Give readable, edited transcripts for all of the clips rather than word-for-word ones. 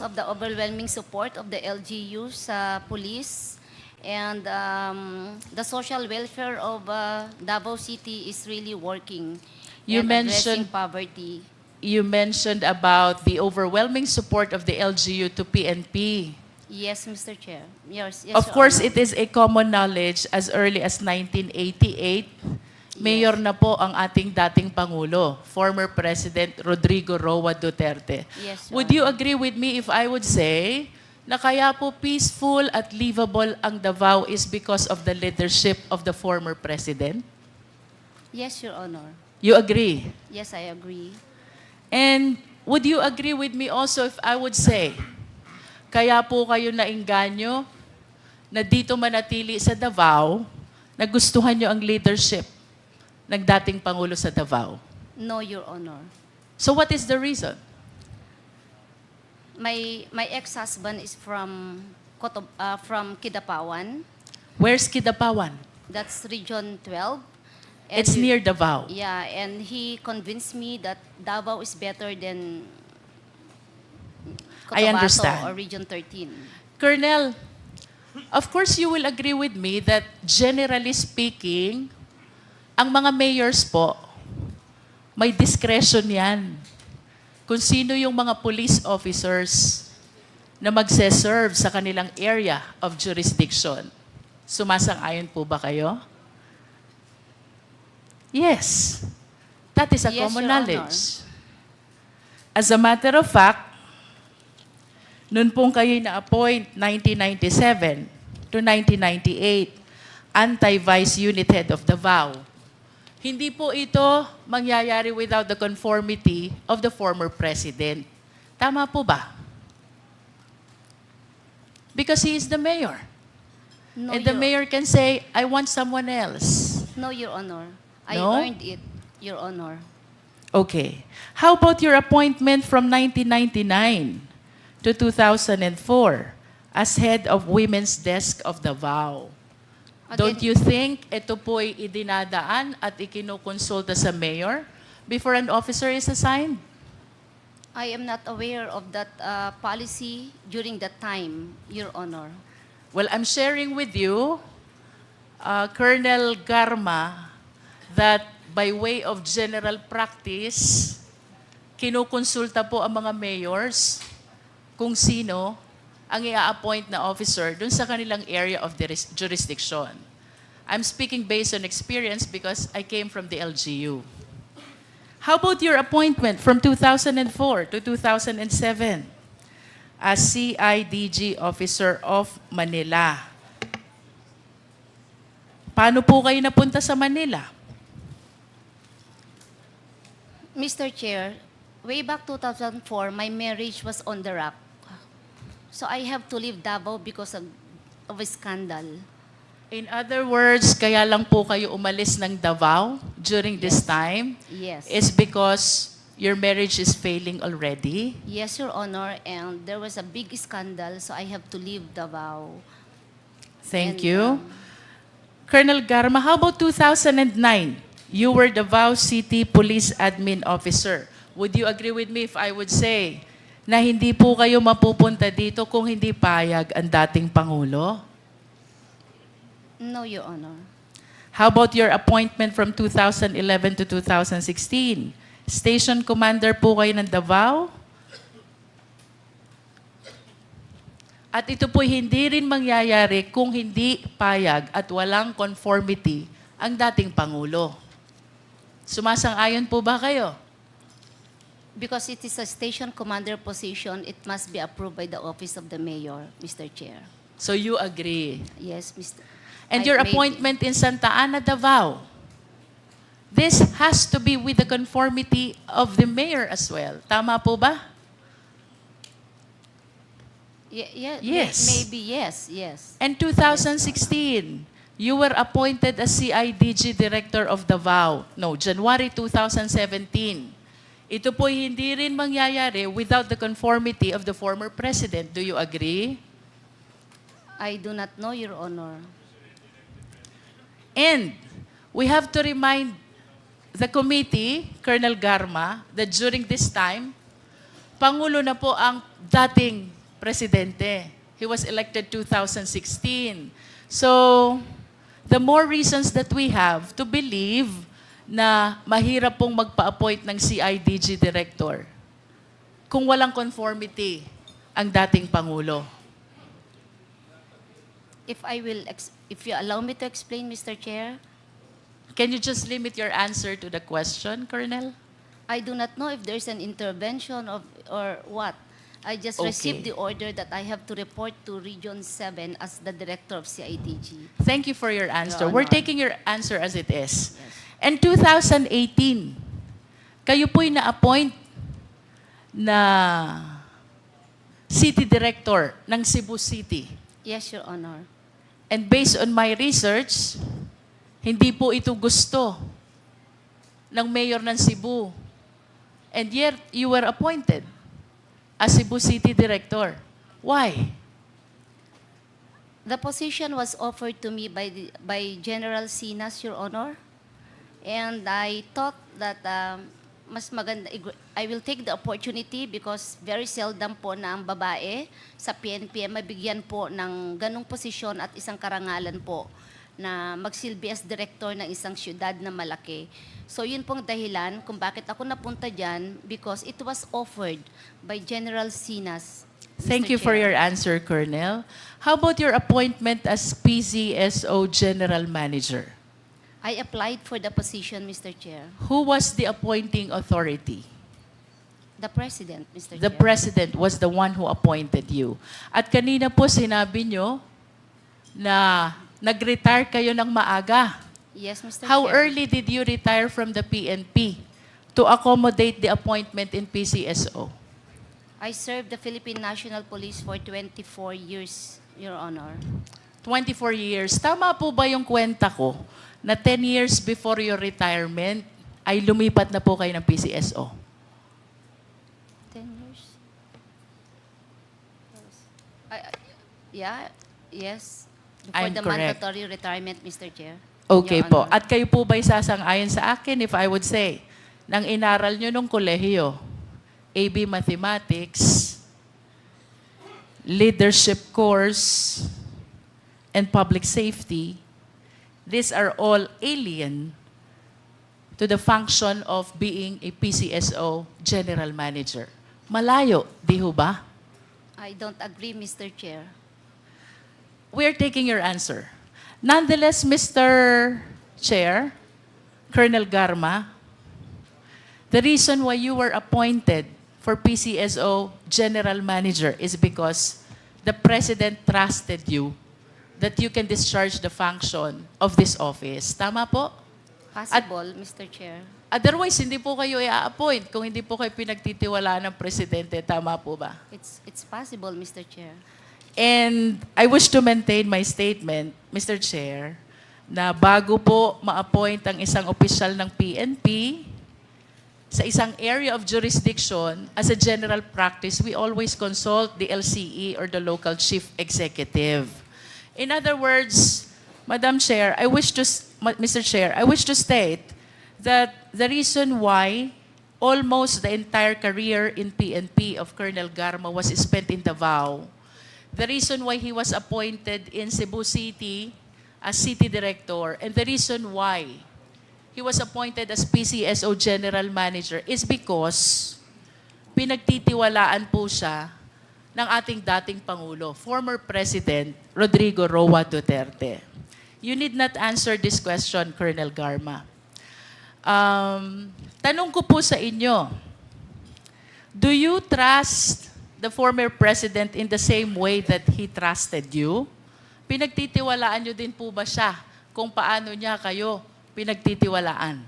of the overwhelming support of the LGU sa police and the social welfare of Davao City is really working You and addressing mentioned poverty. you mentioned about the overwhelming support of the LGU to PNP. Yes, Mr. Chair. Yes, Of Your course, Honor. it is a common knowledge as early as 1988, mayor Yes. na po ang ating dating Pangulo, former President Rodrigo Roa Duterte. Yes, Your Would you Honor. agree with me if I would say na kaya po peaceful at livable ang Davao is because of the leadership of the former President? Yes, Your Honor. You agree? Yes, I agree. And would you agree with me also if I would say, kaya po kayo nainganyo na dito manatili sa Davao, nagustuhan nyo ang leadership ng dating Pangulo sa Davao? No, Your Honor. So what is the reason? My ex-husband is from Kidapawan. Where's Kidapawan? That's Region 12. And It's near Davao. Yeah, and he convinced me that Davao is better than I Cotabato understand. or Region 13. Colonel, of course you will agree with me that generally speaking, ang mga mayors po, may discretion yan. Kung sino yung mga police officers na magse-serve sa kanilang area of jurisdiction. Sumasang-ayon po ba kayo? Yes. That is a Yes, common Your knowledge. As a matter of fact, noon pong kayo na-appoint 1997 to 1998, anti-vice unit head of Davao. Hindi po ito mangyayari without the conformity of the former president. Tama po ba? Because he is the mayor. No, And the mayor can say, I want someone else. No, Your Honor. I No? earned it, Your Honor. Okay. How about your appointment from 1999 to 2004 as head of Women's Desk of Davao? Don't you think ito po'y idinadaan at ikinukonsulta sa mayor before an officer is assigned? I am not aware of that policy during that time, Your Honor. Well, I'm sharing with you, Colonel Garma, that by way of general practice, kinukonsulta po ang mga mayors kung sino ang i-appoint na officer dun sa kanilang area of jurisdiction. I'm speaking based on experience because I came from the LGU. How about your appointment from 2004 to 2007 as CIDG Officer of Manila? Paano po kayo napunta sa Manila? Mr. Chair, way back 2004, my marriage was on the rock. So I have to leave Davao because of a scandal. In other words, kaya lang po kayo umalis ng Davao during this time Yes. is because your marriage is failing already? Yes, Your Honor, and there was a big scandal, so I have to leave Davao. Thank And, you. Colonel Garma, how about 2009? You were Davao City Police Admin Officer. Would you agree with me if I would say na hindi po kayo mapupunta dito kung hindi payag ang dating Pangulo? No, Your Honor. How about your appointment from 2011 to 2016? Station Commander po kayo ng Davao? At ito po hindi rin mangyayari kung hindi payag at walang conformity ang dating Pangulo. Sumasang-ayon po ba kayo? Because it is a station commander position, it must be approved by the office of the mayor, Mr. Chair. So you agree? Yes, Mr. And I your made- appointment in Santa Ana, Davao, this has to be with the conformity of the mayor as well. Tama po ba? Yes. Maybe yes, yes. And 2016, you were appointed as CIDG Director of Davao. No, January 2017. Ito po hindi rin mangyayari without the conformity of the former president. Do you agree? I do not know, Your Honor. And we have to remind the committee, Colonel Garma, that during this time, Pangulo na po ang dating presidente. He was elected 2016. So, the more reasons that we have to believe na mahirap pong magpa-appoint ng CIDG director kung walang conformity ang dating Pangulo. If you allow me to explain, Mr. Chair, Can you just limit your answer to the question, Colonel? I do not know if there's an intervention or what. I just Okay. received the order that I have to report to Region 7 as the director of CIDG. Thank you for your answer. Your We're Honor. taking your answer as it is. Yes. And 2018, kayo po'y na-appoint na city director ng Cebu City. Yes, Your Honor. And based on my research, hindi po ito gusto ng mayor ng Cebu. And yet, you were appointed as Cebu City Director. Why? The position was offered to me by General Sinas, Your Honor. And I thought that mas maganda, I will take the opportunity because very seldom po na ang babae sa PNP ay mabigyan po ng ganong posisyon at isang karangalan po na magsilbi as director ng isang syudad na malaki. So yun pong dahilan kung bakit ako napunta dyan because it was offered by General Sinas. Thank Mr. you for Chair. your answer, Colonel. How about your appointment as PCSO General Manager? I applied for the position, Mr. Chair. Who was the appointing authority? The President, Mr. The Chair. President was the one who appointed you. At kanina po sinabi nyo na nag-retire kayo ng maaga. Yes, Mr. How Chair. early did you retire from the PNP to accommodate the appointment in PCSO? I served the Philippine National Police for 24 years, Your Honor. 24 years. Tama po ba yung kwenta ko na 10 years before your retirement ay lumipat na po kayo ng PCSO? 10 years? Yes. Before I'm the correct. mandatory retirement, Mr. Chair. Okay Your po. Honor. At kayo po ba'y sasang-ayon sa akin if I would say, nang inaral nyo nung kolehiyo, AB Mathematics, Leadership Course, and Public Safety, these are all alien to the function of being a PCSO General Manager. Malayo, di ho ba? I don't agree, Mr. Chair. We're taking your answer. Nonetheless, Mr. Chair, Colonel Garma, the reason why you were appointed for PCSO General Manager is because the President trusted you that you can discharge the function of this office. Tama po? Possible, Mr. Chair. Otherwise, hindi po kayo i-appoint kung hindi po kayo pinagtitiwalaan ng Presidente. Tama po ba? It's possible, Mr. Chair. And I wish to maintain my statement, Mr. Chair, na bago po ma-appoint ang isang opisyal ng PNP sa isang area of jurisdiction, as a general practice, we always consult the LCE or the local chief executive. In other words, Madam Chair, Mr. Chair, I wish to state that the reason why almost the entire career in PNP of Colonel Garma was spent in Davao, the reason why he was appointed in Cebu City as city director, and the reason why he was appointed as PCSO General Manager is because pinagtitiwalaan po siya ng ating dating Pangulo, former President Rodrigo Roa Duterte. You need not answer this question, Colonel Garma. Tanong ko po sa inyo, do you trust the former President in the same way that he trusted you? Pinagtitiwalaan nyo din po ba siya kung paano niya kayo pinagtitiwalaan?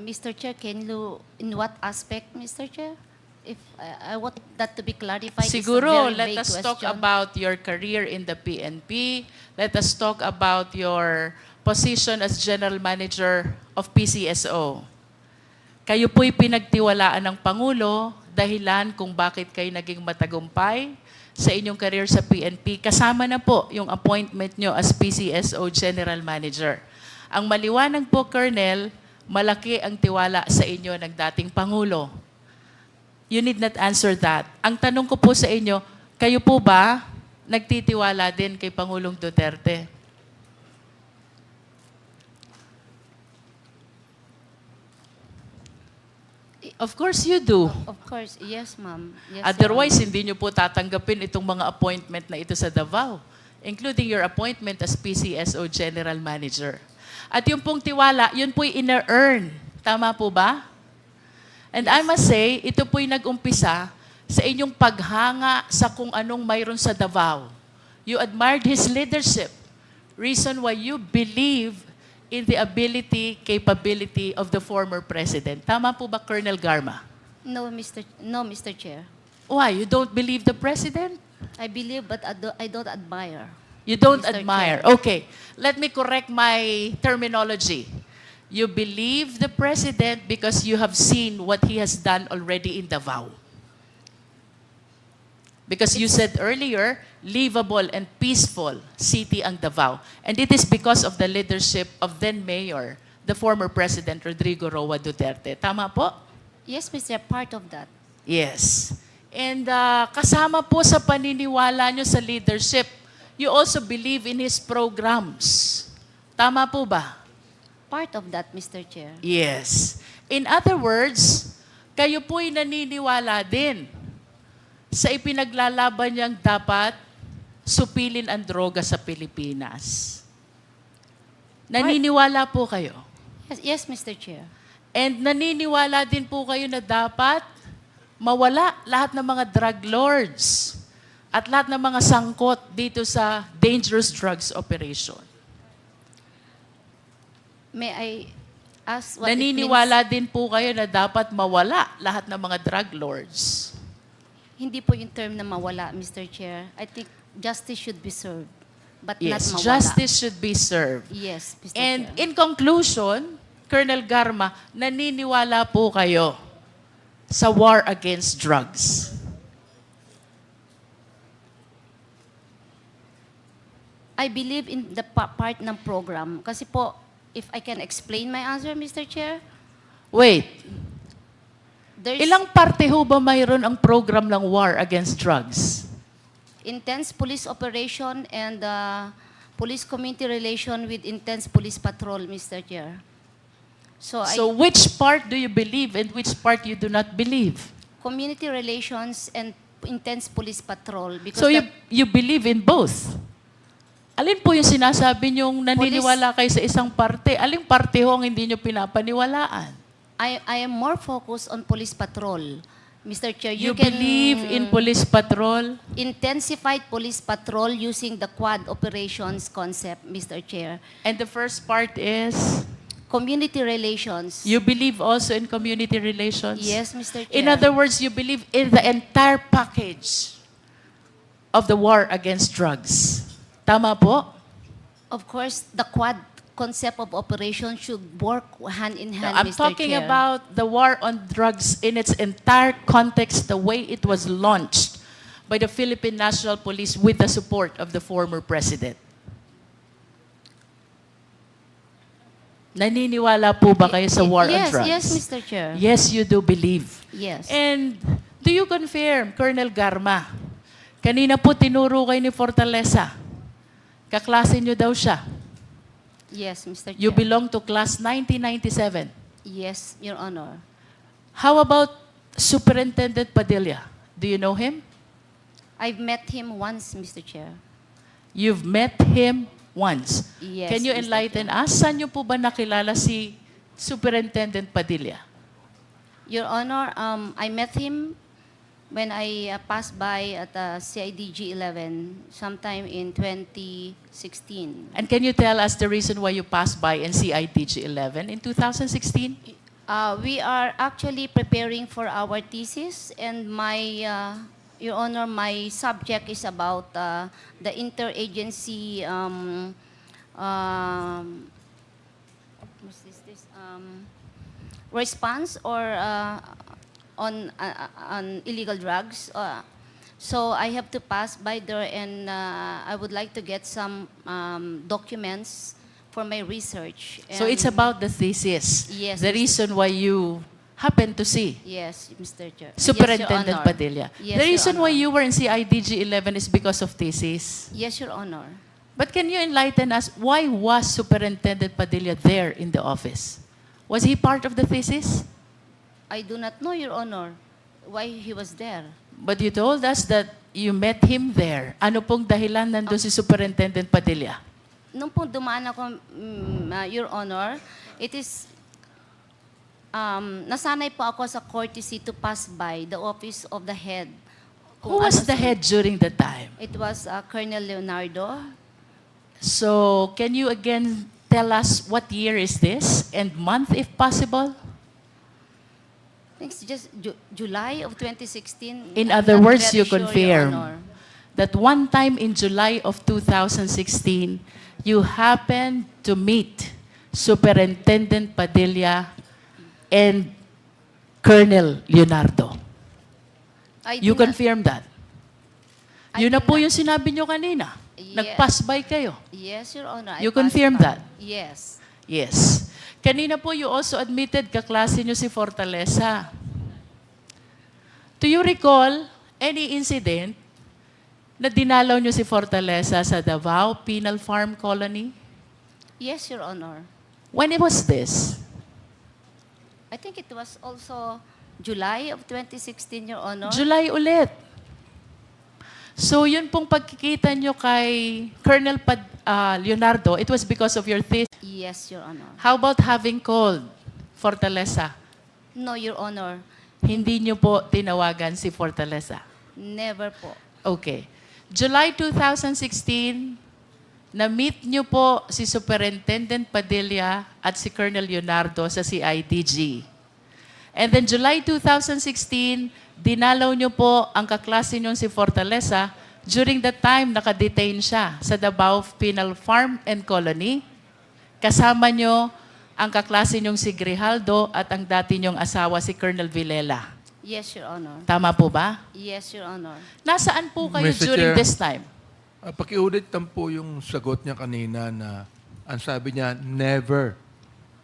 Mr. Chair, can you, in what aspect, Mr. Chair? If I want that to be clarified. Siguro, it's a very let vague us talk question. about your career in the PNP. Let us talk about your position as General Manager of PCSO. Kayo po'y pinagtiwalaan ng Pangulo, dahilan kung bakit kayo naging matagumpay sa inyong career sa PNP. Kasama na po yung appointment nyo as PCSO General Manager. Ang maliwanag po, Colonel, malaki ang tiwala sa inyo ng dating Pangulo. You need not answer that. Ang tanong ko po sa inyo, kayo po ba nagtitiwala din kay Pangulong Duterte? Of course you do. Of course, yes, ma'am. Yes, Otherwise, hindi nyo po tatanggapin itong mga appointment na ito sa Davao, including your appointment as PCSO General Manager. At yung pong tiwala, yun po'y ina-earn. Tama po ba? And I must say, ito po'y nag-umpisa sa inyong paghanga sa kung anong mayroon sa Davao. You admired his leadership. Reason why you believe in the ability, capability of the former president. Tama po ba, Colonel Garma? No, Mr. Chair. Why? You don't believe the president? I believe, but I don't admire. You don't Mr. admire. Chair. Okay. Let me correct my terminology. You believe the president because you have seen what he has done already in Davao. Because you said earlier, livable and peaceful city ang Davao. And it is because of the leadership of then Mayor, the former President Rodrigo Roa Duterte. Tama po? Yes, Mr. Part of that. Yes. And kasama po sa paniniwala nyo sa leadership, you also believe in his programs. Tama po ba? Part of that, Mr. Chair. Yes. In other words, kayo po'y naniniwala din sa ipinaglalaban niyang dapat supilin ang droga sa Pilipinas. Naniniwala po kayo. Yes, Mr. Chair. And naniniwala din po kayo na dapat mawala lahat ng mga drug lords at lahat ng mga sangkot dito sa dangerous drugs operation. May I ask what Naniniwala din po kayo na dapat mawala lahat ng mga drug lords. Hindi po yung term na mawala, Mr. Chair. I think justice should be served, but Yes, not mawala. justice should be served. Yes, Mr. And Chair. in conclusion, Colonel Garma, naniniwala po kayo sa war against drugs. I believe in the part ng program. Kasi po, if I can explain my answer, Mr. Chair, Wait, there's ilang parte ho ba mayroon ang program ng war against drugs? intense police operation and police community relation with intense police patrol, Mr. Chair. So which part do you believe and which part you do not believe? Community relations and intense police patrol. Because So you believe in both? Alin po yung sinasabi niyong naniniwala kayo sa isang parte? Aling parte ho ang hindi niyo pinapaniwalaan? I am more focused on police patrol, Mr. Chair. You believe in police patrol? Intensified police patrol using the quad operations concept, Mr. Chair. And the first part is, Community relations. you believe also in community relations? Yes, Mr. Chair. In other words, you believe in the entire package of the war against drugs. Tama po? Of course, the quad concept of operation should work hand in hand, I'm Mr. talking Chair. about the war on drugs in its entire context, the way it was launched by the Philippine National Police with the support of the former president. Naniniwala po ba kayo sa war on drugs? Yes, Mr. Chair. Yes, you do believe. Yes. And do you confirm, Colonel Garma, kanina po tinuro kayo ni Fortaleza, kaklase nyo daw siya. Yes, Mr. Chair. You belong to class 1997. Yes, Your Honor. How about Superintendent Padilla? Do you know him? I've met him once, Mr. Chair. You've met him once. Yes, Can you Mr. enlighten us? Saan nyo po ba nakilala si Superintendent Padilla? Your Honor, I met him when I passed by at CIDG 11 sometime in 2016. And can you tell us the reason why you passed by NCITG 11 in 2016? We are actually preparing for our thesis, and Your Honor, my subject is about the interagency what's this response or on illegal drugs. So I have to pass by there, and I would like to get some documents for my research. So it's And- about the thesis. Yes, The Mr. reason why you happen to see Yes, Mr. Chair. Superintendent Yes, Your Honor. Padilla. Yes, The Your reason why Honor. you were in CIDG 11 is because of thesis. Yes, Your Honor. But can you enlighten us, why was Superintendent Padilla there in the office? Was he part of the thesis? I do not know, Your Honor, why he was there. But you told us that you met him there. Ano pong dahilan nandun si Superintendent Padilla? Nung po dumaan ako, Your Honor, it is, nasanay po ako sa courtesy to pass by the office of the head. Who was the head during the time? It was Colonel Leonardo. So, can you again tell us what year is this and month if possible? I think it's just July of 2016. In I'm other not words, very you sure, Your confirm Honor. that one time in July of 2016, you happened to meet Superintendent Padilla and Colonel Leonardo. I You do not- confirm that? I Yun na do po not- yung sinabi nyo kanina. Yes. Nag-pass by kayo. Yes, Your Honor. You I passed confirm by. that? Yes. Yes. Kanina po you also admitted kaklase nyo si Fortaleza. Do you recall any incident na dinalaw nyo si Fortaleza sa Davao Penal Farm Colony? Yes, Your Honor. When was this? I think it was also July of 2016, Your Honor. July ulit. So yun pong pagkikita nyo kay Colonel Leonardo, it was because of your thesis. Yes, Your Honor. How about having called Fortaleza? No, Your Honor. Hindi nyo po tinawagan si Fortaleza. Never po. Okay. July 2016, na-meet nyo po si Superintendent Padilla at si Colonel Leonardo sa CIDG. And then July 2016, dinalaw nyo po ang kaklase nyo si Fortaleza. During that time, nakadetain siya sa Davao Penal Farm and Colony. Kasama nyo ang kaklase nyong si Grijaldo at ang dati nyong asawa si Colonel Villela. Yes, Your Honor. Tama po ba? Yes, Your Honor. Nasaan po kayo Mr. during Chair. this time? Pakiulit lang po yung sagot niya kanina na ang sabi niya, never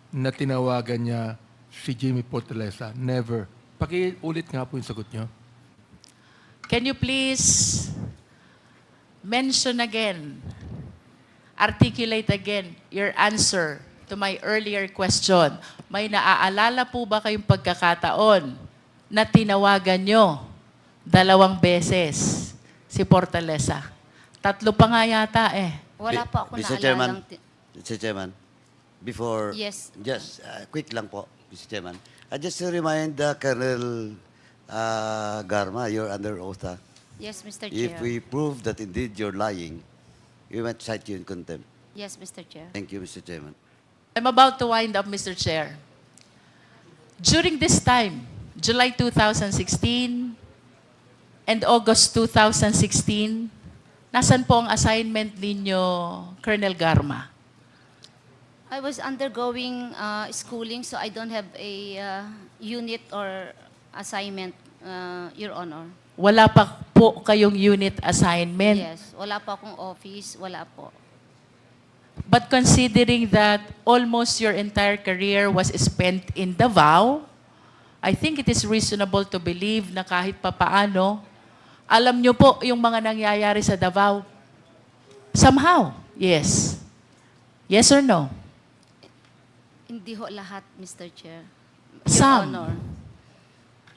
na tinawagan niya si Jimmy Fortaleza. Never. Pakiulit nga po yung sagot niyo. Can you please mention again, articulate again your answer to my earlier question? May naaalala po ba kayong pagkakataon na tinawagan nyo 2 beses si Fortaleza? 3 pa nga yata eh. Wala po ako Mr. Chairman, naalalang... Mr. Chairman, before, Yes. just quick lang po, Mr. Chairman. Just to remind Colonel Garma, you're under oath. Yes, Mr. If Chair. we prove that indeed you're lying, we might cite you in contempt. Yes, Mr. Chair. Thank you, Mr. Chairman. I'm about to wind up, Mr. Chair. During this time, July 2016 and August 2016, nasan po ang assignment ninyo, Colonel Garma? I was undergoing schooling, so I don't have a unit or assignment, Your Honor. Wala pa po kayong unit assignment. Yes, wala po akong office, wala po. But considering that almost your entire career was spent in Davao, I think it is reasonable to believe na kahit papaano, alam nyo po yung mga nangyayari sa Davao. Somehow, yes. Yes or no? Hindi ho lahat, Mr. Chair. Your Some. Honor.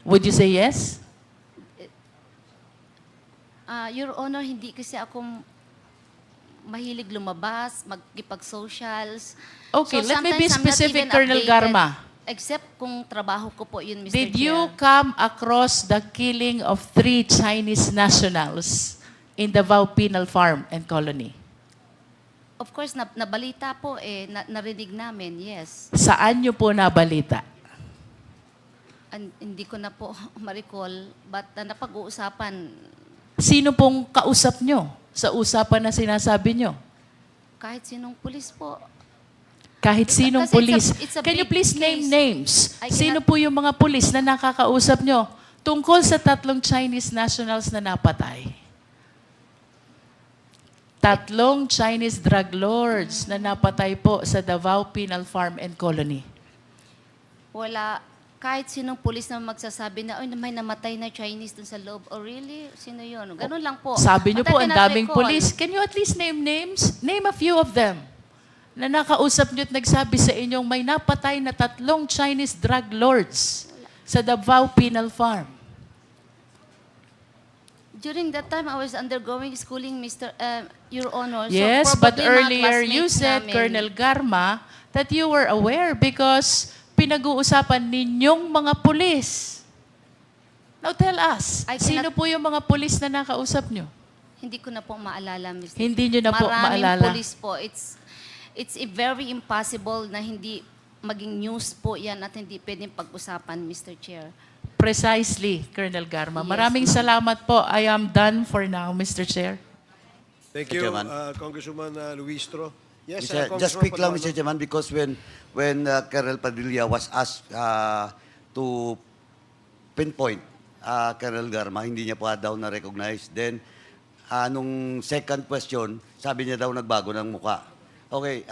Would you say yes? Your Honor, hindi kasi ako mahilig lumabas, magkipag-socials. Okay, let me be sometimes I'm not specific, even Colonel updated, Garma. Except kung trabaho ko po yun, Mr. Did Chair. you come across the killing of 3 Chinese nationals in Davao Penal Farm and Colony? Of course, nabalita po narinig namin, yes. Saan nyo po nabalita? Hindi ko na po ma-recall, but napag-uusapan Sino pong kausap nyo sa usapan na sinasabi nyo? kahit sinong pulis po. Kahit sinong Kasi pulis. it's a Can you big please name case. names? I Sino cannot- po yung mga pulis na nakakausap nyo tungkol sa 3 Chinese nationals na napatay? Tatlong Chinese drug lords na napatay po sa Davao Penal Farm and Colony. Wala, kahit sinong pulis na magsasabi na, may namatay na Chinese dun sa loob. Oh, really? Sino yun? Ganun lang po. Sabi niyo But I po, ang cannot daming recall. pulis. Can you at least name names? Name a few of them. Na nakausap niyo at nagsabi sa inyong may napatay na tatlong Chinese drug lords sa Davao Penal Farm. During that time, I was undergoing schooling, Your Honor. So Yes, but probably mga earlier you classmates said, namin. Colonel Garma, that you were aware because pinag-uusapan ninyong mga pulis. Now tell us, I sino cannot- po yung mga pulis na nakausap nyo? Hindi ko na po maalala, Mr. Hindi nyo na po Maraming maalala. pulis po. It's very impossible na hindi maging news po yan at hindi pwedeng pag-usapan, Mr. Chair. Precisely, Colonel Garma. Yes, Maraming ma'am. salamat po. I am done for now, Mr. Chair. Thank Mr. you, Chairman. Congresswoman Luistro. Yes, Just quick lang, Mr. Paduano. Chairman, because when Colonel Padilla was asked to pinpoint Colonel Garma, hindi niya pa daw na-recognize. Then, nung second question, sabi niya daw nagbago ng muka. Okay,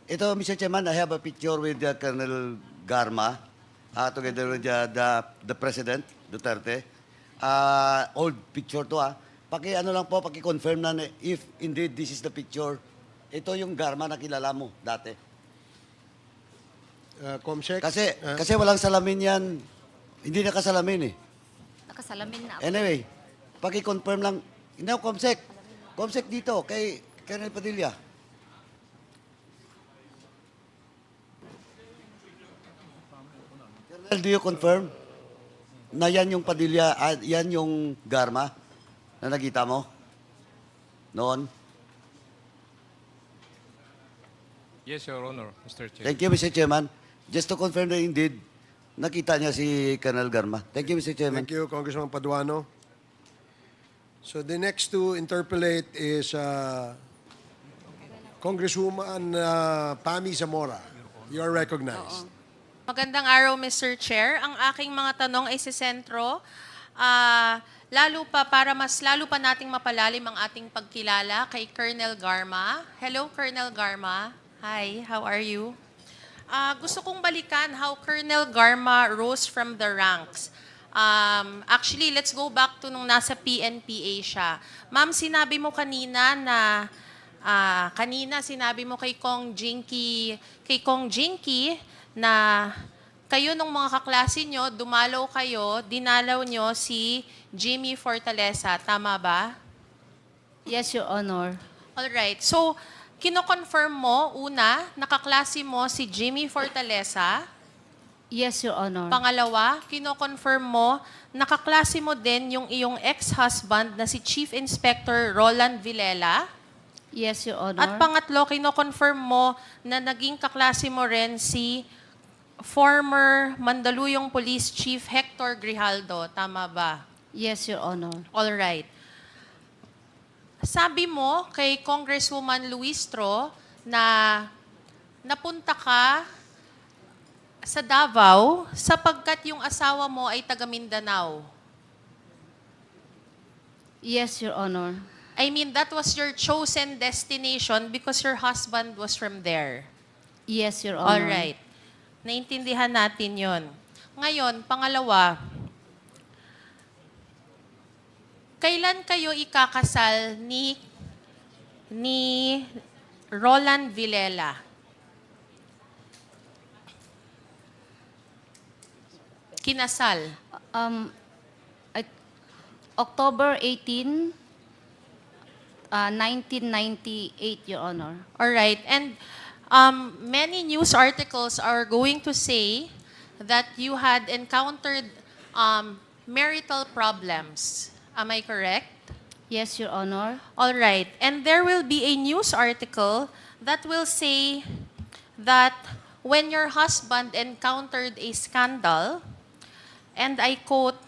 ito, Mr. Chairman, I have a picture with Colonel Garma together with the President, Duterte. Old picture to, Paki-ano lang po, paki-confirm na if indeed this is the picture. Ito yung Garma na kilala mo dati. Comsec. Kasi walang salamin yan. Hindi nakasalamin eh. Nakasalamin na ako. Anyway, paki-confirm lang. Hindi ako, Comsec. Comsec dito, kay Colonel Padilla. Colonel, do you confirm na yan yung Padilla, yan yung Garma na nakita mo noon? Yes, Your Honor, Mr. Chair. Thank you, Mr. Chairman. Just to confirm that indeed, nakita niya si Colonel Garma. Thank you, Mr. Chairman. Thank you, Congressman Paduano. So the next to interpolate is Congresswoman Pammy Zamora. You are recognized. Magandang araw, Mr. Chair. Ang aking mga tanong ay si sentro. Lalo pa nating mapalalim ang ating pagkilala kay Colonel Garma. Hello, Colonel Garma. Hi, how are you? Gusto kong balikan how Colonel Garma rose from the ranks. Actually, let's go back to nung nasa PNPA siya. Ma'am, sinabi mo kanina na sinabi mo kay Kong Jinky na kayo nung mga kaklase nyo, dumalaw kayo, dinalaw nyo si Jimmy Fortaleza. Tama ba? Yes, Your Honor. Alright. So, kino-confirm mo, una, nakaklase mo si Jimmy Fortaleza. Yes, Your Honor. Pangalawa, kino-confirm mo, nakaklase mo din yung iyong ex-husband na si Chief Inspector Roland Villela. Yes, Your Honor. At pangatlo, kino-confirm mo na naging kaklase mo rin si former Mandaluyong Police Chief Hector Grijaldo. Tama ba? Yes, Your Honor. All right. Sabi mo kay Congresswoman Luistro na napunta ka sa Davao sapagkat yung asawa mo ay taga Mindanao. Yes, Your Honor. I mean, that was your chosen destination because your husband was from there. Yes, Your All Honor. right. Naintindihan natin yon. Ngayon, pangalawa, kailan kayo ikakasal ni Roland Villela? Kinasal. October 18, 1998, Your Honor. All right. And many news articles are going to say that you had encountered marital problems. Am I correct? Yes, Your Honor. All right. And there will be a news article that will say that when your husband encountered a scandal, and I quote,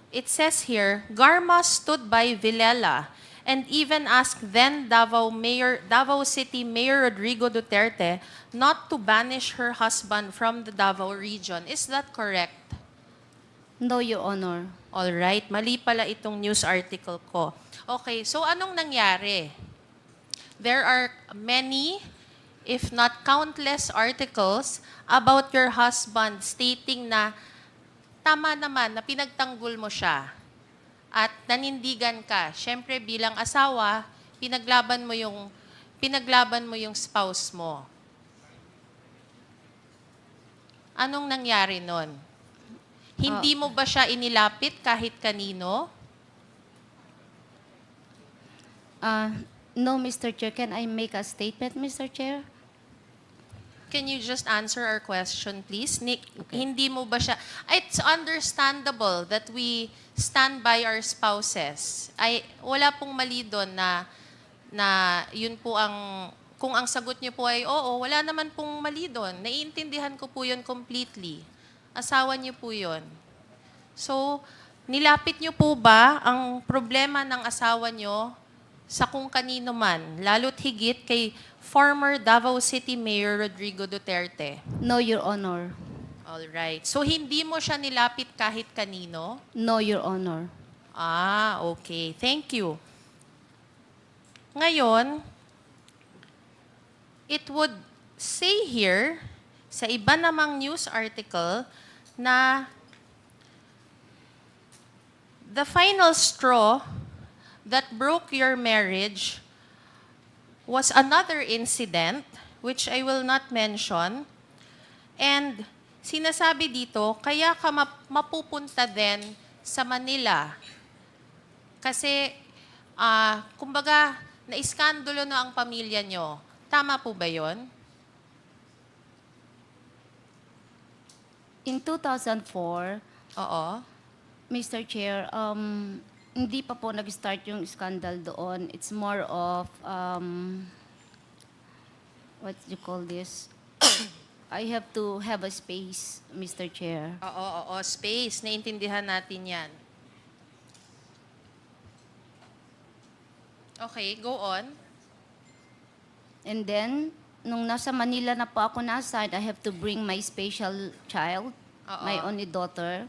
it says here, Garma stood by Villela and even asked then Davao City Mayor Rodrigo Duterte not to banish her husband from the Davao region. Is that correct? No, Your Honor. All right, mali pala itong news article ko. Okay, so anong nangyari? there are many, if not countless articles about your husband stating na tama naman na pinagtanggol mo siya at nanindigan ka. Siyempre bilang asawa, pinaglaban mo yung spouse mo. Anong nangyari nun? Hindi mo ba siya inilapit kahit kanino? No, Mr. Chair. Can I make a statement, Mr. Chair? Can you just answer our question, please? Hindi mo ba siya... It's understandable that we stand by our spouses. Wala pong mali doon na yun po ang... Kung ang sagot niyo po ay oo, wala naman pong mali doon. Naiintindihan ko po yun completely. Asawa niyo po yun. So, nilapit niyo po ba ang problema ng asawa niyo sa kung kanino man, lalo't higit kay former Davao City Mayor Rodrigo Duterte? No, Your Honor. All right. So, hindi mo siya nilapit kahit kanino? No, Your Honor. Okay. Thank you. Ngayon, it would say here, sa iba namang news article, na the final straw that broke your marriage was another incident, which I will not mention. And sinasabi dito, kaya ka mapupunta din sa Manila. Kasi, kumbaga, naiskandalo na ang pamilya nyo. Tama po ba yun? In 2004, Oo. Mr. Chair, hindi pa po nag-start yung scandal doon. It's more of, what do you call this? I have to have a space, Mr. Chair. Oo, space. Naintindihan natin yan. Okay, go on. And then, nung nasa Manila na po ako na-assign, I have to bring my special child, my only daughter.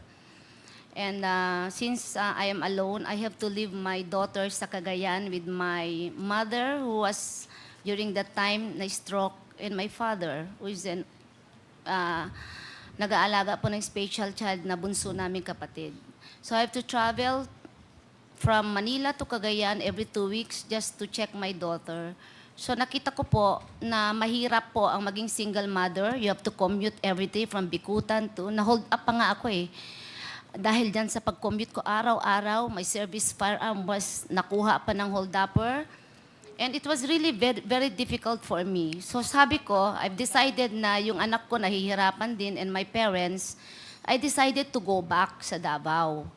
And since I am alone, I have to leave my daughter sa Cagayan with my mother who was during that time na-stroke, and my father who is nag-aalaga po ng special child na bunso naming kapatid. So I have to travel from Manila to Cagayan every 2 weeks just to check my daughter. So nakita ko po na mahirap po ang maging single mother. You have to commute every day from Bikutan to, na-hold up pa nga ako eh. Dahil dyan sa pag-commute ko araw-araw, my service firearm was nakuha pa ng hold-upper. And it was really very, very difficult for me. So sabi ko, I've decided na yung anak ko nahihirapan din and my parents, I decided to go back sa Davao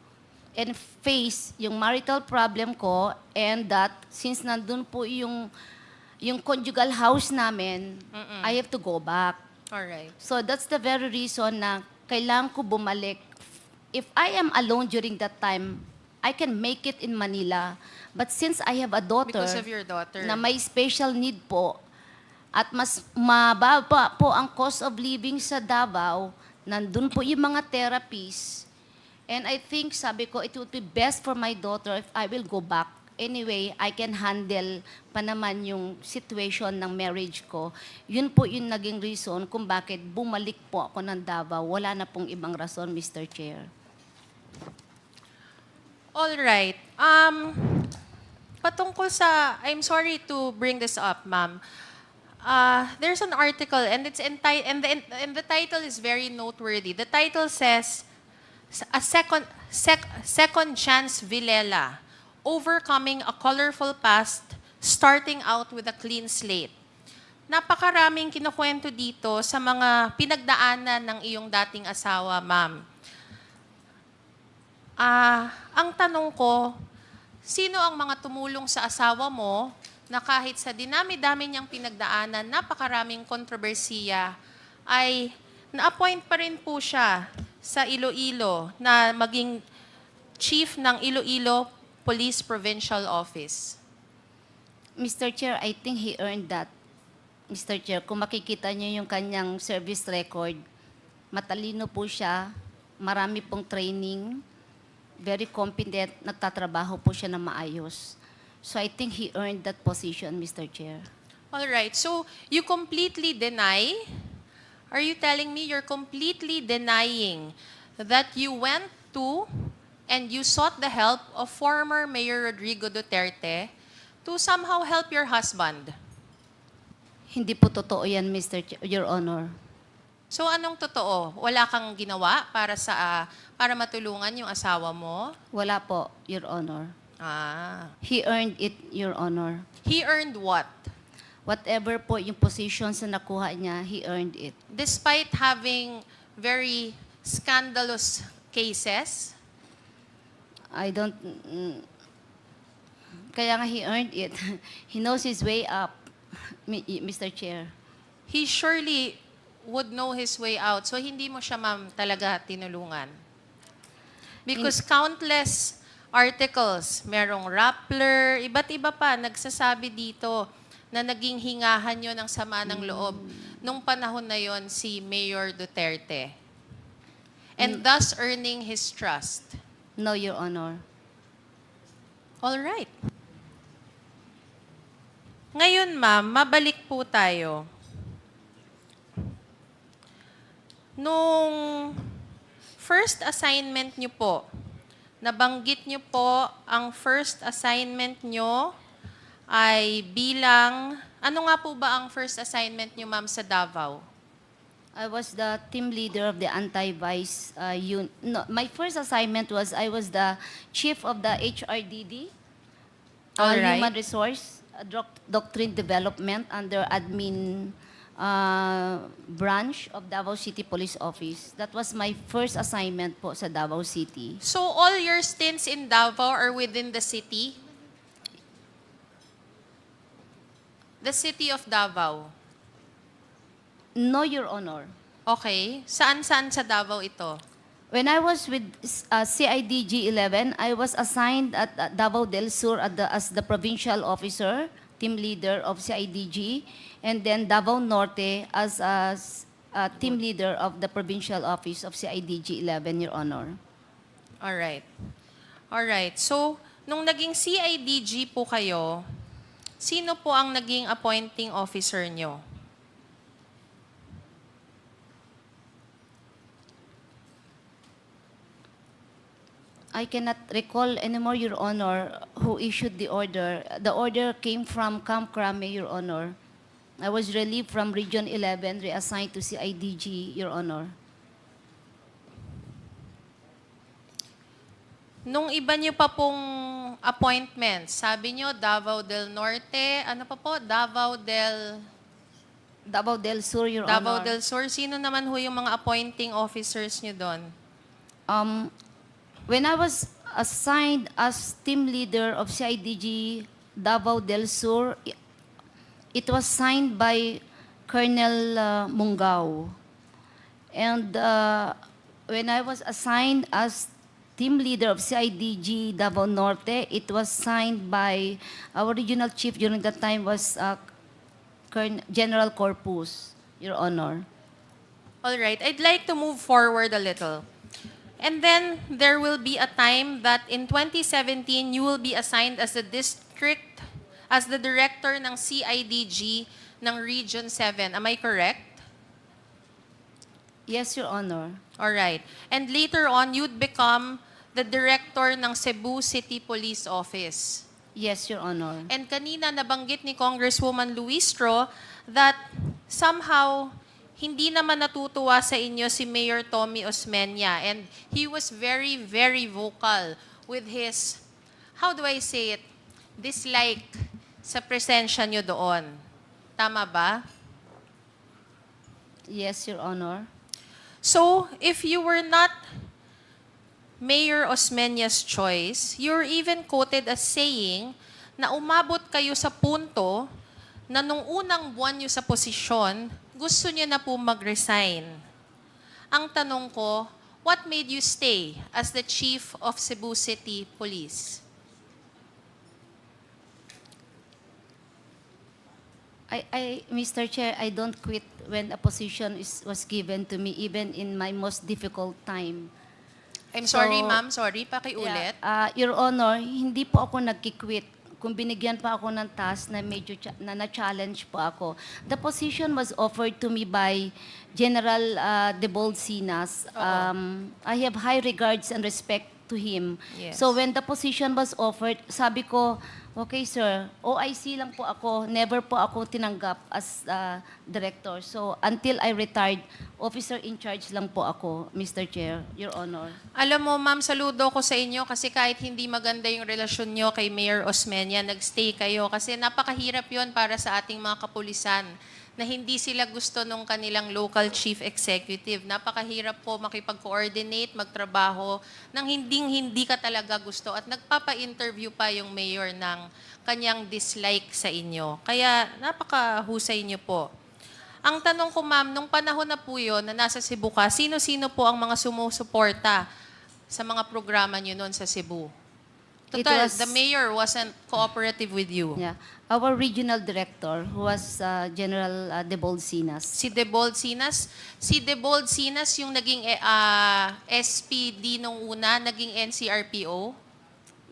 and face yung marital problem ko, and that since nandun po yung conjugal house namin, I have to go back. Alright. So that's the very reason na kailangan ko bumalik. If I am alone during that time, I can make it in Manila. But since I have a daughter, Because of your daughter. na may special need po, at mas mababa po ang cost of living sa Davao, nandun po yung mga therapies. And I think, sabi ko, it would be best for my daughter if I will go back. Anyway, I can handle pa naman yung situation ng marriage ko. Yun po yung naging reason kung bakit bumalik po ako ng Davao. Wala na pong ibang rason, Mr. Chair. All right. Patungkol sa, I'm sorry to bring this up, ma'am. There's an article and it's and the title is very noteworthy. The title says, "A second chance Villela, overcoming a colorful past, starting out with a clean slate." Napakaraming kinukwento dito sa mga pinagdaanan ng iyong dating asawa, ma'am. Ang tanong ko, sino ang mga tumulong sa asawa mo na kahit sa dinami-dami niyang pinagdaanan, napakaraming kontrobersiya, ay na-appoint pa rin po siya sa Iloilo na maging chief ng Iloilo Police Provincial Office? Mr. Chair, I think he earned that. Mr. Chair, kung makikita niyo yung kanyang service record, matalino po siya, marami pong training, very competent, nagtatrabaho po siya na maayos. So I think he earned that position, Mr. Chair. All right. So you completely deny? Are you telling me you're completely denying that you went to and you sought the help of former Mayor Rodrigo Duterte to somehow help your husband? Hindi po totoo yan, Your Honor. So anong totoo? Wala kang ginawa para matulungan yung asawa mo? Wala po, Your Honor. He He earned it, Your Honor. earned what? Whatever po yung positions na nakuha niya, he earned it. Despite having very scandalous cases? I don't... kaya nga he earned it. He knows his way up, Mr. Chair. He surely would know his way out. So hindi mo siya, ma'am, talaga tinulungan. Because countless articles, merong Rappler, iba't iba pa, nagsasabi dito na naging hingahan nyo ng sama ng loob nung panahon na yon si Mayor Duterte. And thus earning his trust. No, Your Honor. All right. Ngayon, ma'am, mabalik po tayo. Nung first assignment nyo po, nabanggit nyo po ang first assignment nyo ay bilang, ano nga po ba ang first assignment nyo, ma'am, sa Davao? I was the team leader of the anti-vice unit. No, my first assignment was I was the chief of the HRDD, Alright. Human Resource Doctrine Development under admin branch of Davao City Police Office. That was my first assignment po sa Davao City. So all your stints in Davao are within the city? The city of Davao. No, Your Honor. Okay. Saan-saan sa Davao ito? When I was with CIDG 11, I was assigned at Davao del Sur as the provincial officer, team leader of CIDG, and then Davao Norte as team leader of the provincial office of CIDG 11, Your Honor. All right. All right. So, nung naging CIDG po kayo, sino po ang naging appointing officer nyo? I cannot recall anymore, Your Honor, who issued the order. The order came from Camp Crame, Your Honor. I was relieved from Region 11, reassigned to CIDG, Your Honor. Nung iba nyo pa pong appointments, sabi nyo Davao del Norte, ano pa po? Davao Davao del Sur, Your Davao Honor. del Sur. Sino naman ho yung mga appointing officers nyo doon? When I was assigned as team leader of CIDG Davao del Sur, it was signed by Colonel Mungao. And when I was assigned as team leader of CIDG Davao Norte, it was signed by our regional chief during that time was General Corpus, Your Honor. All right. I'd like to move forward a little. And then there will be a time that in 2017, you will be assigned as the director ng CIDG ng Region 7. Am I correct? Yes, Your Honor. All right. And later on, you'd become the director ng Cebu City Police Office. Yes, Your Honor. And kanina nabanggit ni Congresswoman Luistro that somehow hindi naman natutuwa sa inyo si Mayor Tommy Osmeña. And he was very, very vocal with his, how do I say it, dislike sa presensya nyo doon. Tama ba? Yes, Your Honor. So, if you were not Mayor Osmeña's choice, you're even quoted as saying na umabot kayo sa punto na nung unang buwan nyo sa posisyon, gusto nyo na po mag-resign. Ang tanong ko, what made you stay as the Chief of Cebu City Police? Mr. Chair, I don't quit when a position was given to me, even in my most difficult time. I'm So, sorry, ma'am. Sorry. Pakiulit. Your Honor, hindi po ako nagkikwit kung binigyan pa ako ng task na medyo na-challenge po ako. The position was offered to me by General Debold Sinas. I have high regards and respect to him. Yes. So when the position was offered, sabi ko, okay sir, OIC lang po ako, never po ako tinanggap as director. So until I retired, officer in charge lang po ako, Mr. Chair, Your Honor. Alam mo, ma'am, saludo ko sa inyo kasi kahit hindi maganda yung relasyon nyo kay Mayor Osmeña, nagstay kayo kasi napakahirap yon para sa ating mga kapulisan na hindi sila gusto nung kanilang local chief executive. Napakahirap po makipag-coordinate, magtrabaho nang hindi ka talaga gusto at nagpapa-interview pa yung mayor ng kanyang dislike sa inyo. Kaya napakahusay niyo po. Ang tanong ko, ma'am, nung panahon na po yun na nasa Cebu ka, sino-sino po ang mga sumusuporta sa mga programa niyo noon sa Cebu? It Total, was- the mayor wasn't cooperative with you. Yeah. Our regional director, who was General Debold Sinas. Si Debold Sinas. Si Debold Sinas yung naging SPD nung una, naging NCRPO.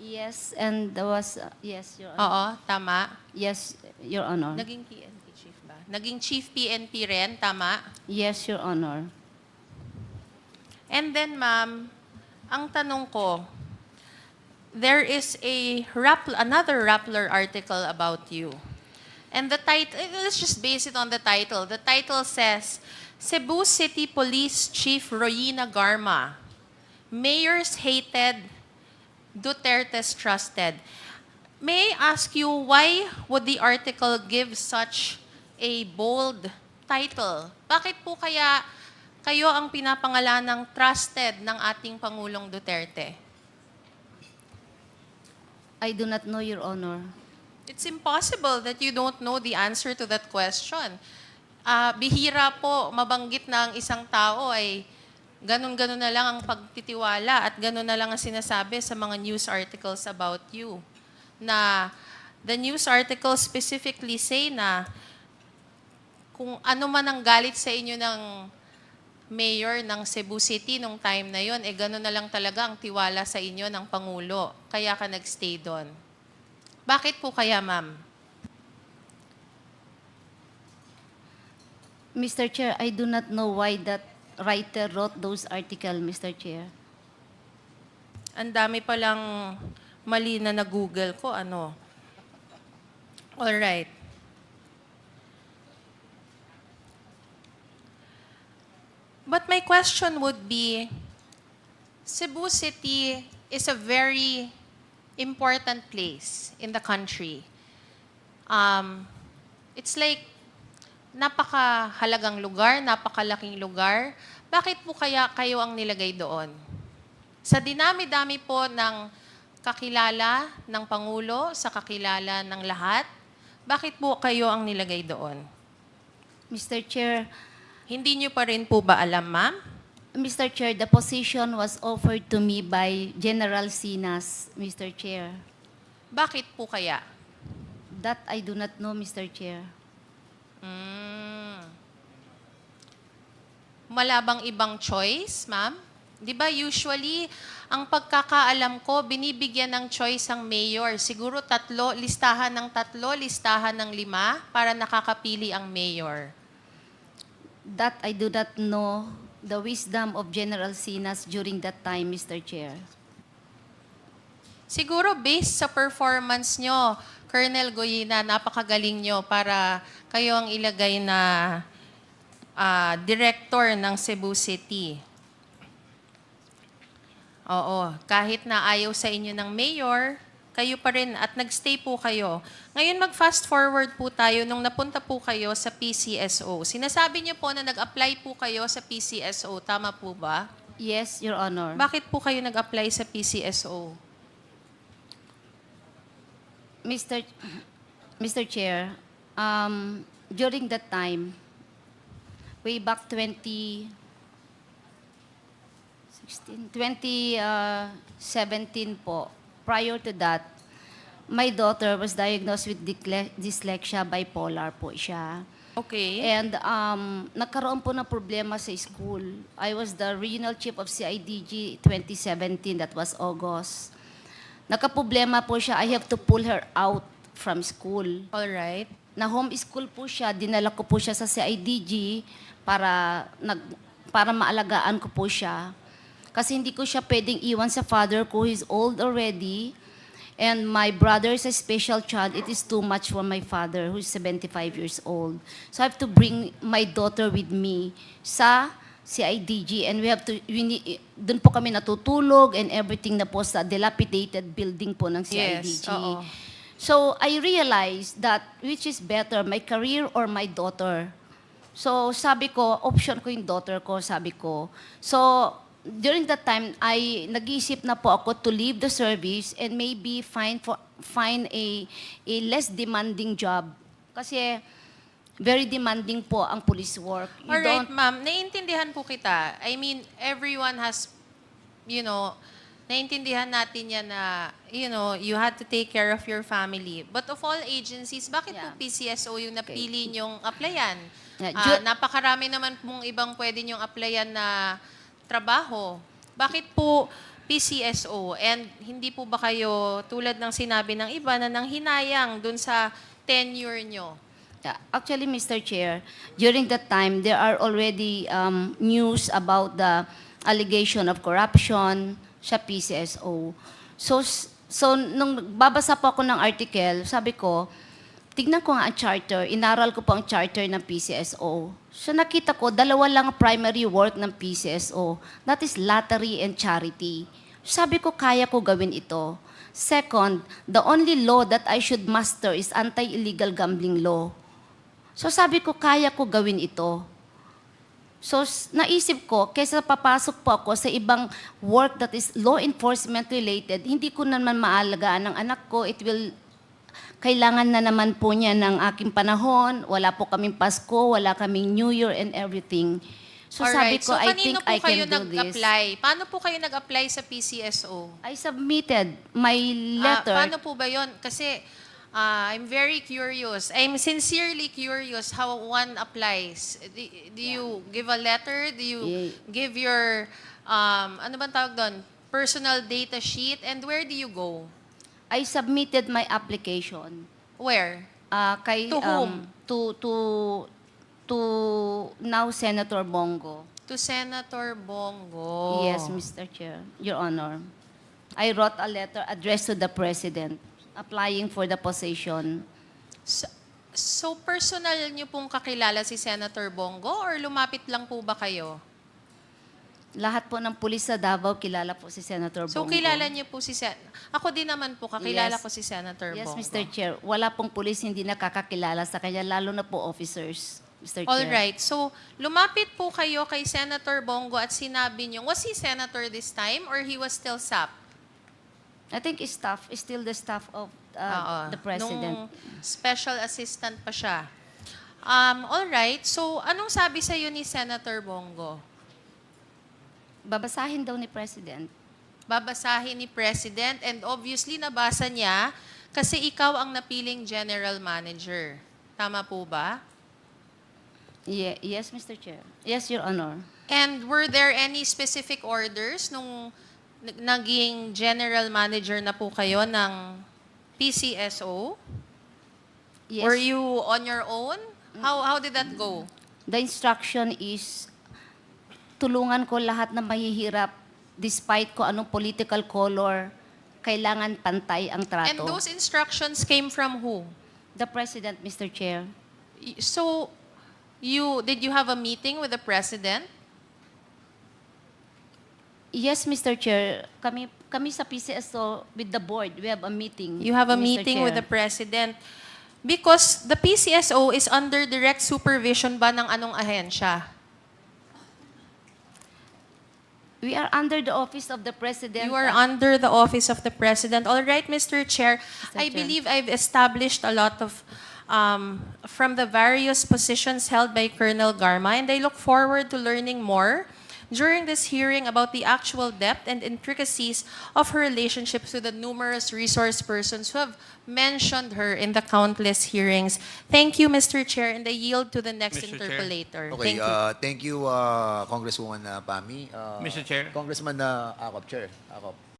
Yes, and there was, yes, Your Honor. Oo, tama. Yes, Your Honor. Naging PNP chief ba? Naging chief PNP rin, tama. Yes, Your Honor. And then, ma'am, ang tanong ko, there is another Rappler article about you. And the title, let's just base it on the title. The title says, Cebu City Police Chief Royina Garma, Mayors Hated, Duterte's Trusted. May I ask you, why would the article give such a bold title? Bakit po kaya kayo ang pinapangalan ng trusted ng ating Pangulong Duterte? I do not know, Your Honor. It's impossible that you don't know the answer to that question. Bihira po mabanggit na ang isang tao ay ganun-ganun na lang ang pagtitiwala at ganun na lang ang sinasabi sa mga news articles about you. Na the news articles specifically say na kung ano man ang galit sa inyo ng mayor ng Cebu City nung time na yon, gano'n na lang talaga ang tiwala sa inyo ng Pangulo. Kaya ka nagstay doon. Bakit po kaya, ma'am? Mr. Chair, I do not know why that writer wrote those articles, Mr. Chair. Ang dami palang mali na na-google ko, ano. Alright. But my question would be, Cebu City is a very important place in the country. It's like napakahalagang lugar, napakalaking lugar. Bakit po kaya kayo ang nilagay doon? Sa dinami-dami po ng kakilala ng Pangulo, sa kakilala ng lahat, bakit po kayo ang nilagay doon? Mr. Chair, Hindi niyo pa rin po ba alam, ma'am? Mr. Chair, the position was offered to me by General Sinas, Mr. Chair. Bakit po kaya? That I do not know, Mr. Chair. Malabang ibang choice, ma'am? Di ba usually, ang pagkakaalam ko, binibigyan ng choice ang mayor. Siguro listahan ng 5 para nakakapili ang mayor. That I do not know the wisdom of General Sinas during that time, Mr. Chair. Siguro based sa performance nyo, Colonel Goyina, napakagaling nyo para kayo ang ilagay na director ng Cebu City. Oo, kahit na ayaw sa inyo ng mayor, kayo pa rin at nagstay po kayo. Ngayon mag-fast forward po tayo nung napunta po kayo sa PCSO. Sinasabi niyo po na nag-apply po kayo sa PCSO, tama po ba? Yes, Your Honor. Bakit po kayo nag-apply sa PCSO? Mr. Chair, during that time, way back 2017 po, prior to that, my daughter was diagnosed with dyslexia, bipolar po siya. Okay. And nagkaroon po ng problema sa school. I was the regional chief of CIDG 2017, that was August. Nagkaproblema po siya, I have to pull her out from school. All right. Na homeschool po siya, dinala ko po siya sa CIDG para maalagaan ko po siya. Kasi hindi ko siya pwedeng iwan sa father ko, he's old already. And my brother is a special child. It is too much for my father, who is 75 years old. So I have to bring my daughter with me sa CIDG. And doon po kami natutulog and everything na po sa dilapidated building po ng CIDG. Yes, oo. So I realized that which is better, my career or my daughter. So sabi ko, option ko yung daughter ko, sabi ko. So during that time, nag-iisip na po ako to leave the service and maybe find a less demanding job. Kasi very demanding po ang police work. All right, ma'am. Naiintindihan po kita. I mean, everyone has, naiintindihan natin yan na, you had to take care of your family. But of all agencies, bakit po Yeah. PCSO yung napili nyong applyan? Yeah, Napakarami naman pong ibang pwede nyong applyan na trabaho. Bakit po PCSO? And hindi po ba kayo, tulad ng sinabi ng iba, na nanghinayang dun sa tenure nyo? Yeah, actually, Mr. Chair, during that time, there are already news about the allegation of corruption sa PCSO. So nung babasa po ako ng article, sabi ko, tignan ko nga ang charter, inaral ko po ang charter ng PCSO. So nakita ko, dalawa lang ang primary work ng PCSO. That is lottery and charity. Sabi ko, kaya ko gawin ito. Second, the only law that I should master is anti-illegal gambling law. So sabi ko, kaya ko gawin ito. So naisip ko, kaysa papasok po ako sa ibang work that is law enforcement related, hindi ko naman maalagaan ng anak ko. Kailangan na naman po niya ng aking panahon. Wala po kaming Pasko, wala kaming New Year and everything. So sabi Alright. ko, I think I So, kayo can do this. nag-apply? Paano po kayo nag-apply sa PCSO? I submitted my letter. Paano po ba yon? Kasi I'm very curious. I'm sincerely curious how one applies. Do you give a letter? Do you give your, ano bang tawag doon? Personal data sheet? And where do you go? I submitted my application. Where? Kay, To whom? To now Senator Bongo. To Senator Bongo. Yes, Mr. Chair, Your Honor. I wrote a letter addressed to the President applying for the position. So personal niyo pong kakilala si Senator Bongo or lumapit lang po ba kayo? Lahat po ng pulis sa Davao kilala po si Senator So Bongo. kilala niyo po si Ako din naman po, kakilala Yes. ko si Senator Yes, Bongo. Mr. Chair. Wala pong pulis hindi nakakakilala sa kanya, lalo na po officers, Mr. Chair. All right. So, lumapit po kayo kay Senator Bongo at sinabi niyo, was he senator this time or he was still SAP? I think staff is still the staff of Oo. the President. Nung special assistant pa siya. All right. So, anong sabi sa ni Senator Bongo? Babasahin daw ni President. Babasahin ni President and obviously nabasa niya kasi ikaw ang napiling general manager. Tama po ba? Yes, Mr. Chair. Yes, Your Honor. And were there any specific orders nung naging general manager na po kayo ng PCSO? Yes. Were you on your own? How did that go? The instruction is tulungan ko lahat na mahihirap despite ko anong political color, kailangan pantay ang trato. And those instructions came from who? The President, Mr. Chair. So, did you have a meeting with the President? Yes, Mr. Chair. Kami sa PCSO with the board, we have a meeting. You have a Mr. meeting with Chair. the President. Because the PCSO is under direct supervision ba ng anong ahensya? We are under the office of the President. You are under the office of the President. All right, Mr. Chair. I Chair. believe I've established a lot of, from the various positions held by Colonel Garma, and I look forward to learning more during this hearing about the actual depth and intricacies of her relationships with the numerous resource persons who have mentioned her in the countless hearings. Thank you, Mr. Chair, and I yield to the next Mr. Chair. interpolator. Okay, Thank you. thank you, Congresswoman Pammy. Mr. Chair. Congressman Acop, Chair. Acop.